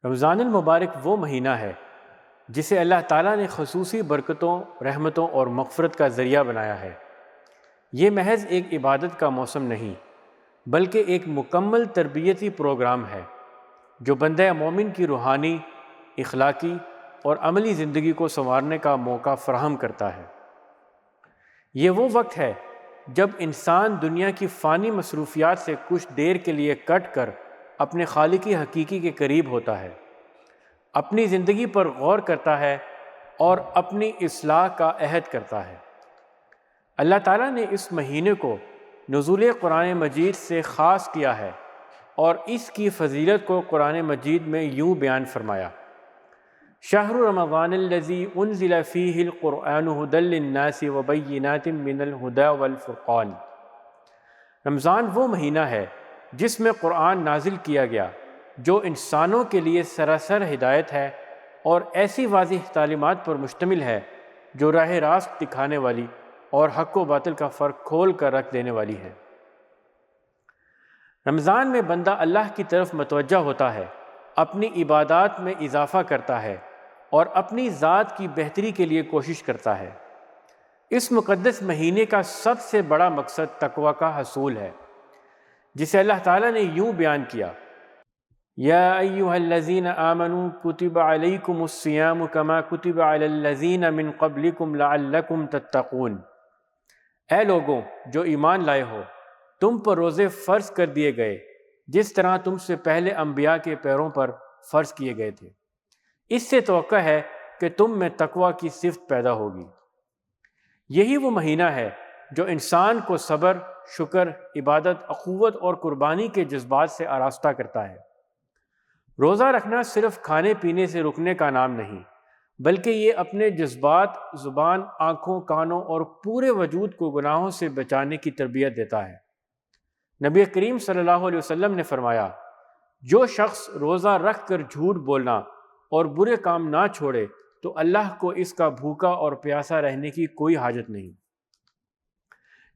رمضان المبارک وہ مہینہ ہے جسے اللہ تعالیٰ نے خصوصی برکتوں، رحمتوں اور مغفرت کا ذریعہ بنایا ہے۔ یہ محض ایک عبادت کا موسم نہیں، بلکہ ایک مکمل تربیتی پروگرام ہے جو بندہ مومن کی روحانی، اخلاقی اور عملی زندگی کو سنوارنے کا موقع فراہم کرتا ہے۔ یہ وہ وقت ہے جب انسان دنیا کی فانی مصروفیات سے کچھ دیر کے لیے کٹ کر اپنے خالق حقیقی کے قریب ہوتا ہے، اپنی زندگی پر غور کرتا ہے اور اپنی اصلاح کا عہد کرتا ہے۔ اللہ تعالیٰ نے اس مہینے کو نزول قرآن مجید سے خاص کیا ہے اور اس کی فضیلت کو قرآن مجید میں یوں بیان فرمایا: شہر رمضان الذی انزل فیہ القرآن ھدی للناس وبینات من الھدی والفرقان۔ رمضان وہ مہینہ ہے جس میں قرآن نازل کیا گیا، جو انسانوں کے لیے سراسر ہدایت ہے اور ایسی واضح تعلیمات پر مشتمل ہے جو راہ راست دکھانے والی اور حق و باطل کا فرق کھول کر رکھ دینے والی ہے۔ رمضان میں بندہ اللہ کی طرف متوجہ ہوتا ہے، اپنی عبادات میں اضافہ کرتا ہے اور اپنی ذات کی بہتری کے لیے کوشش کرتا ہے۔ اس مقدس مہینے کا سب سے بڑا مقصد تقوی کا حصول ہے، جسے اللہ تعالیٰ نے یوں بیان کیا: یا ایھا الذین آمنوا کتب علیکم الصیام کما کتب علی الذین من قبلکم لعلکم تتقون۔ اے لوگوں جو ایمان لائے ہو، تم پر روزے فرض کر دیے گئے جس طرح تم سے پہلے انبیاء کے پیروں پر فرض کیے گئے تھے۔ اس سے توقع ہے کہ تم میں تقوی کی صفت پیدا ہوگی۔ یہی وہ مہینہ ہے جو انسان کو صبر، شکر، عبادت، اخوت اور قربانی کے جذبات سے آراستہ کرتا ہے۔ روزہ رکھنا صرف کھانے پینے سے رکنے کا نام نہیں، بلکہ یہ اپنے جذبات، زبان، آنکھوں، کانوں اور پورے وجود کو گناہوں سے بچانے کی تربیت دیتا ہے۔ نبی کریم صلی اللہ علیہ وسلم نے فرمایا: جو شخص روزہ رکھ کر جھوٹ بولنا اور برے کام نہ چھوڑے تو اللہ کو اس کا بھوکا اور پیاسا رہنے کی کوئی حاجت نہیں۔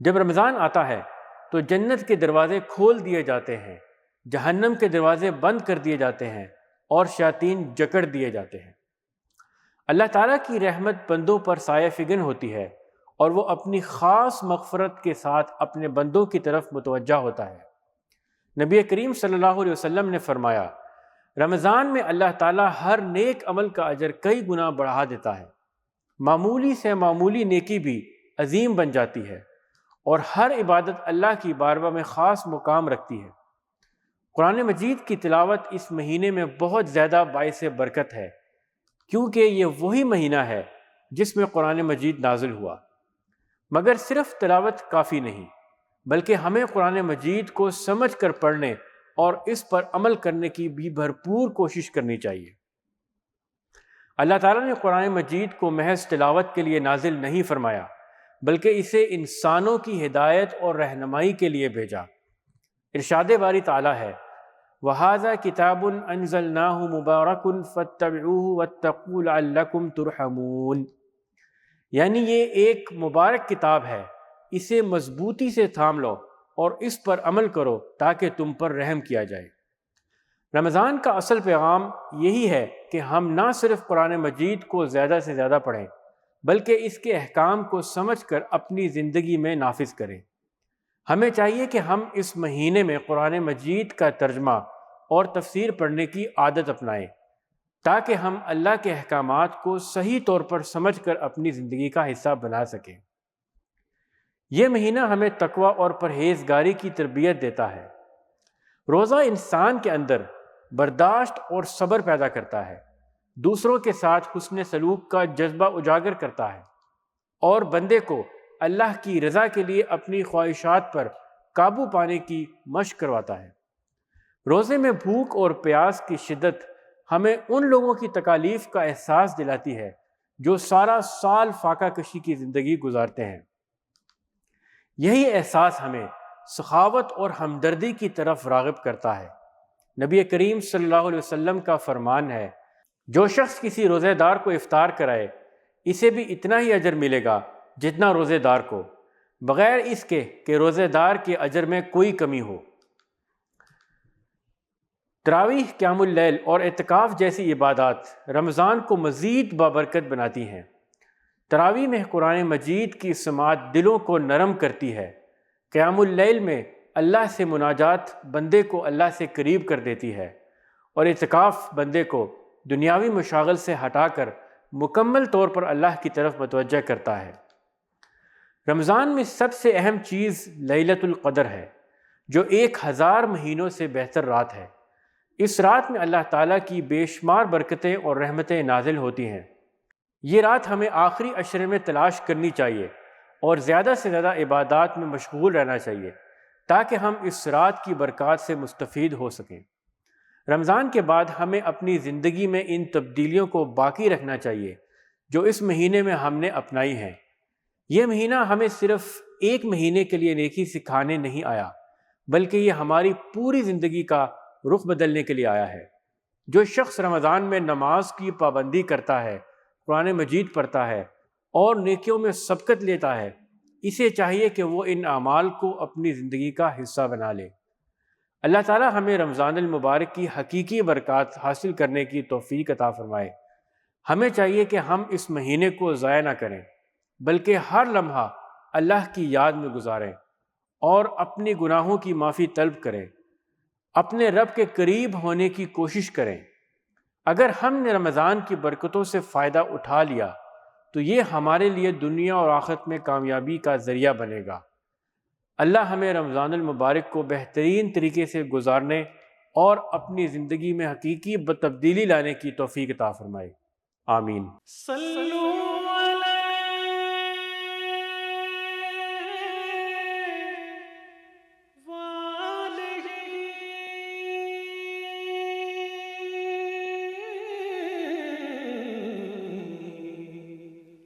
جب رمضان آتا ہے تو جنت کے دروازے کھول دیے جاتے ہیں، جہنم کے دروازے بند کر دیے جاتے ہیں اور شیاطین جکڑ دیے جاتے ہیں۔ اللہ تعالیٰ کی رحمت بندوں پر سایہ فگن ہوتی ہے اور وہ اپنی خاص مغفرت کے ساتھ اپنے بندوں کی طرف متوجہ ہوتا ہے۔ نبی کریم صلی اللہ علیہ وسلم نے فرمایا: رمضان میں اللہ تعالیٰ ہر نیک عمل کا اجر کئی گنا بڑھا دیتا ہے۔ معمولی سے معمولی نیکی بھی عظیم بن جاتی ہے اور ہر عبادت اللہ کی بارگاہ میں خاص مقام رکھتی ہے۔ قرآن مجید کی تلاوت اس مہینے میں بہت زیادہ باعث برکت ہے، کیونکہ یہ وہی مہینہ ہے جس میں قرآن مجید نازل ہوا۔ مگر صرف تلاوت کافی نہیں، بلکہ ہمیں قرآن مجید کو سمجھ کر پڑھنے اور اس پر عمل کرنے کی بھی بھرپور کوشش کرنی چاہیے۔ اللہ تعالیٰ نے قرآن مجید کو محض تلاوت کے لیے نازل نہیں فرمایا، بلکہ اسے انسانوں کی ہدایت اور رہنمائی کے لیے بھیجا۔ ارشاد باری تعالیٰ ہے: وَهَذَا كِتَابٌ أَنزَلْنَاهُ مُبَارَكٌ فَاتَّبِعُوهُ وَاتَّقُوا لَعَلَّكُمْ تُرْحَمُونَ، یعنی یہ ایک مبارک کتاب ہے، اسے مضبوطی سے تھام لو اور اس پر عمل کرو تاکہ تم پر رحم کیا جائے۔ رمضان کا اصل پیغام یہی ہے کہ ہم نہ صرف قرآن مجید کو زیادہ سے زیادہ پڑھیں، بلکہ اس کے احکام کو سمجھ کر اپنی زندگی میں نافذ کریں۔ ہمیں چاہیے کہ ہم اس مہینے میں قرآن مجید کا ترجمہ اور تفسیر پڑھنے کی عادت اپنائیں، تاکہ ہم اللہ کے احکامات کو صحیح طور پر سمجھ کر اپنی زندگی کا حصہ بنا سکیں۔ یہ مہینہ ہمیں تقوی اور پرہیزگاری کی تربیت دیتا ہے۔ روزہ انسان کے اندر برداشت اور صبر پیدا کرتا ہے، دوسروں کے ساتھ حسن سلوک کا جذبہ اجاگر کرتا ہے اور بندے کو اللہ کی رضا کے لیے اپنی خواہشات پر قابو پانے کی مشق کرواتا ہے۔ روزے میں بھوک اور پیاس کی شدت ہمیں ان لوگوں کی تکالیف کا احساس دلاتی ہے جو سارا سال فاقہ کشی کی زندگی گزارتے ہیں۔ یہی احساس ہمیں سخاوت اور ہمدردی کی طرف راغب کرتا ہے۔ نبی کریم صلی اللہ علیہ وسلم کا فرمان ہے: جو شخص کسی روزے دار کو افطار کرائے اسے بھی اتنا ہی اجر ملے گا جتنا روزے دار کو، بغیر اس کے کہ روزے دار کے اجر میں کوئی کمی ہو۔ تراویح، قیام اللیل اور اعتکاف جیسی عبادات رمضان کو مزید بابرکت بناتی ہیں۔ تراویح میں قرآن مجید کی سماعت دلوں کو نرم کرتی ہے۔ قیام اللیل میں اللہ سے مناجات بندے کو اللہ سے قریب کر دیتی ہے، اور اعتکاف بندے کو دنیاوی مشاغل سے ہٹا کر مکمل طور پر اللہ کی طرف متوجہ کرتا ہے۔ رمضان میں سب سے اہم چیز لیلۃ القدر ہے، جو 1000 مہینوں سے بہتر رات ہے۔ اس رات میں اللہ تعالیٰ کی بے شمار برکتیں اور رحمتیں نازل ہوتی ہیں۔ یہ رات ہمیں آخری عشرے میں تلاش کرنی چاہیے اور زیادہ سے زیادہ عبادات میں مشغول رہنا چاہیے، تاکہ ہم اس رات کی برکات سے مستفید ہو سکیں۔ رمضان کے بعد ہمیں اپنی زندگی میں ان تبدیلیوں کو باقی رکھنا چاہیے جو اس مہینے میں ہم نے اپنائی ہیں۔ یہ مہینہ ہمیں صرف ایک مہینے کے لیے نیکی سکھانے نہیں آیا، بلکہ یہ ہماری پوری زندگی کا رخ بدلنے کے لیے آیا ہے۔ جو شخص رمضان میں نماز کی پابندی کرتا ہے، قرآن مجید پڑھتا ہے اور نیکیوں میں سبقت لیتا ہے، اسے چاہیے کہ وہ ان اعمال کو اپنی زندگی کا حصہ بنا لے۔ اللہ تعالیٰ ہمیں رمضان المبارک کی حقیقی برکات حاصل کرنے کی توفیق عطا فرمائے۔ ہمیں چاہیے کہ ہم اس مہینے کو ضائع نہ کریں، بلکہ ہر لمحہ اللہ کی یاد میں گزاریں اور اپنی گناہوں کی معافی طلب کریں، اپنے رب کے قریب ہونے کی کوشش کریں۔ اگر ہم نے رمضان کی برکتوں سے فائدہ اٹھا لیا تو یہ ہمارے لیے دنیا اور آخرت میں کامیابی کا ذریعہ بنے گا۔ اللہ ہمیں رمضان المبارک کو بہترین طریقے سے گزارنے اور اپنی زندگی میں حقیقی تبدیلی لانے کی توفیق عطا فرمائے۔ آمین۔